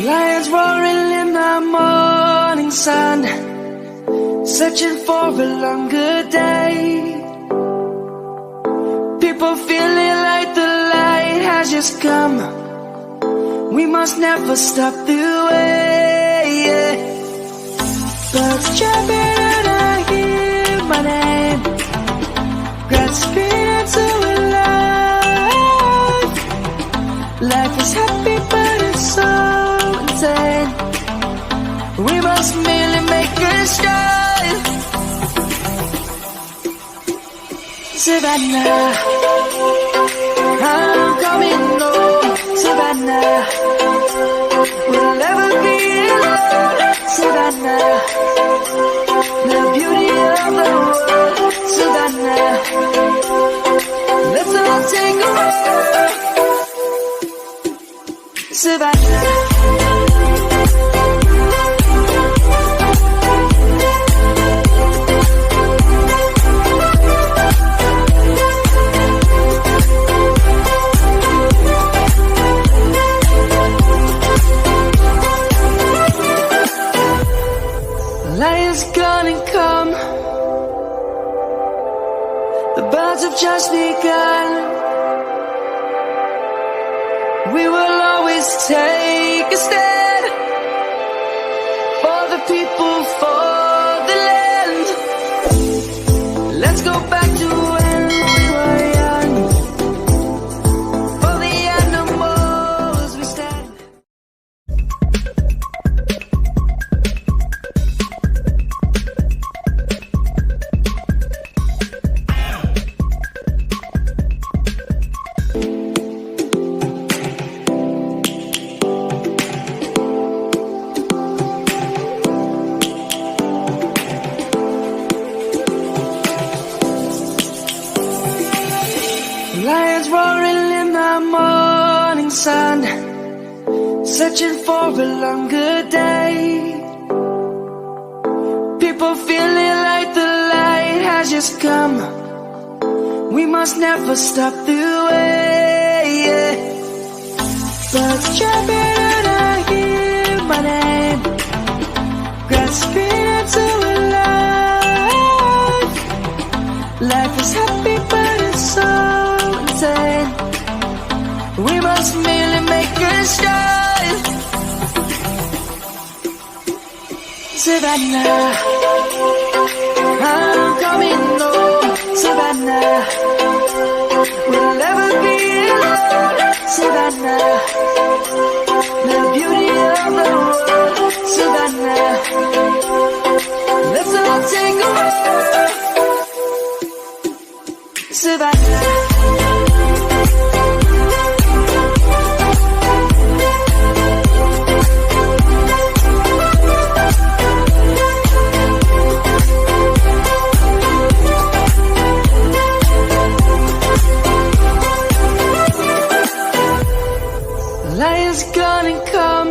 Lions roaring in the morning sun, searching for a longer day. People feeling like the light has just come. We must never stop the way. Birds chirping and I hear my name, grasping into life. Life is happy but it's so insane. We must merely make a start. Savannah, I'm coming home. Savannah, we'll never be alone. Savannah, the beauty of the world. Savannah, let's all take a walk. Savannah, lion's gonna come. The birds have just begun. We will always take a stand for the people, for the land. Let's go back to when we were young. For the animals we stand. Lions roaring in the morning sun, searching for a longer day. People feeling like the light has just come. We must never stop the way. Birds chirping and I hear my name, grasping into life. Life is happy but it's so insane. We must merely make a start. Savannah, I'm coming home. Savannah, we'll never be alone. Savannah, the beauty of the world. Savannah, let's all take a walk. Savannah, lion's gonna come.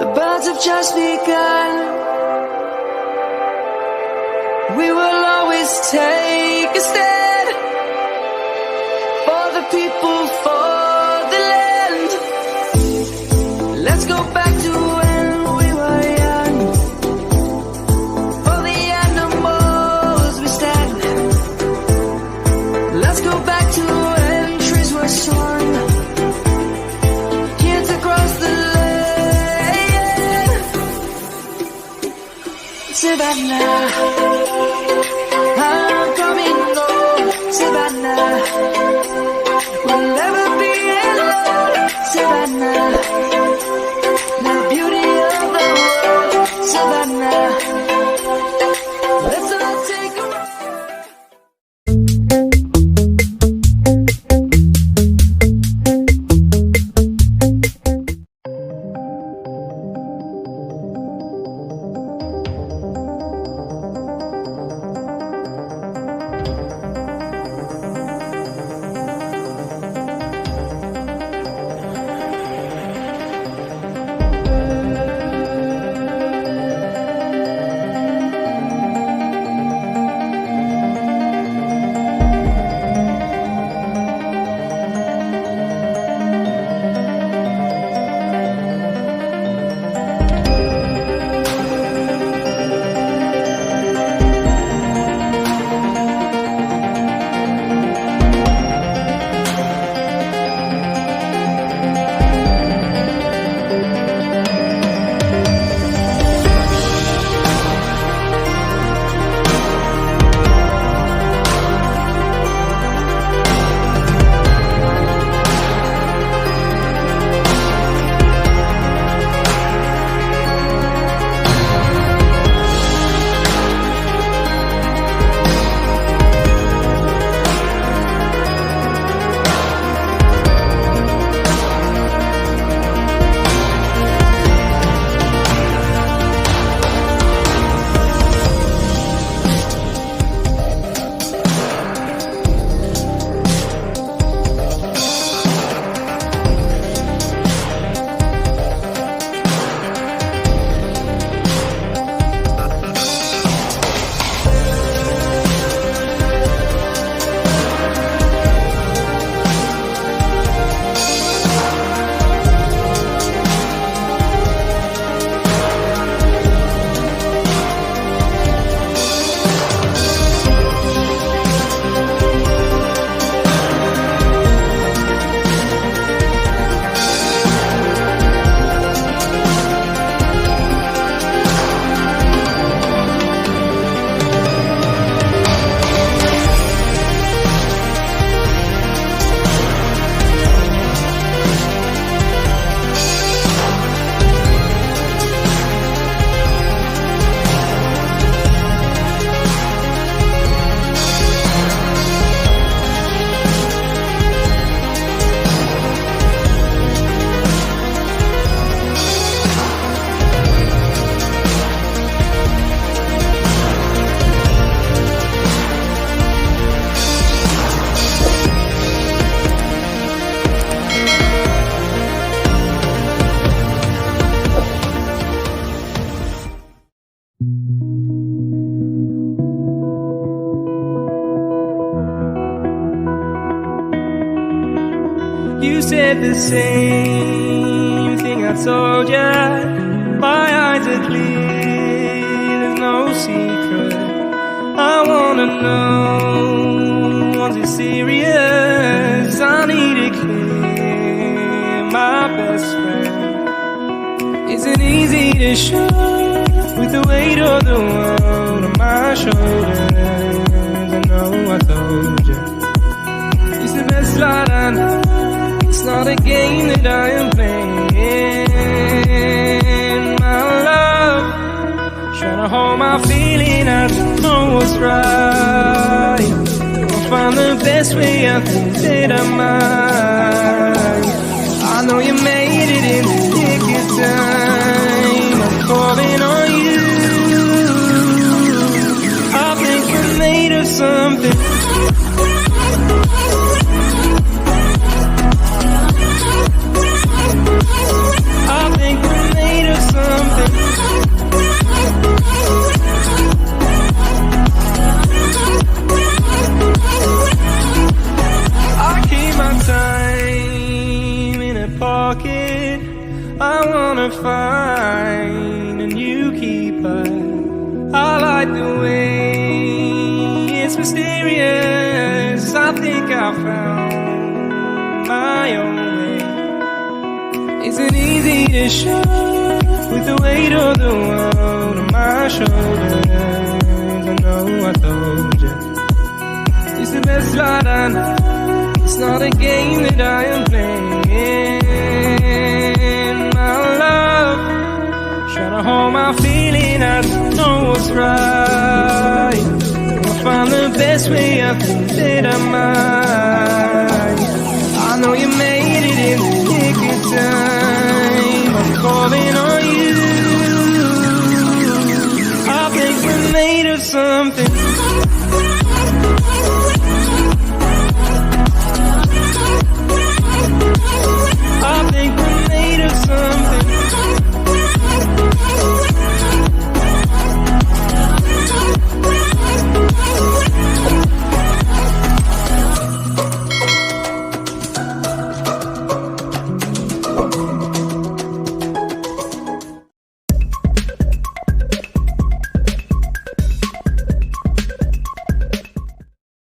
The birds have just begun. We will always take a stand for the people, for the land. Let's go back to when we were young. For the animals we stand. Let's go back to when trees were swung. Kids across the land. Savannah, I'm coming home. Savannah, we'll never be alone. Savannah, the beauty of the world. Savannah, let's all take a walk. said the same thing I told ya. My eyes are clear, there's no secret. I wanna know, was it serious? I need it clear, my best friend. Isn't easy to show with the weight of the world on my shoulders. I know I told you, it's the best light I know. It's not a game that I am playing. My love, trying to hold my feeling, I don't know what's right. I'll find the best way, I think that I might. I know you made it in the nick of time. I'm calling on you. I think we're made of something. I think we're made of something. I keep my time in a pocket. I wanna find a new keeper. I like the way it's mysterious. I think I found my own way. Isn't easy to show with the weight of the world on my shoulders. I know I told you, it's the best light I know. It's not a game that I am playing. My love, trying to hold my feeling, I don't know what's right. I'll find the best way, I think that I might. I know you made it in the nick of time. I'm calling on you. I think we're made of something.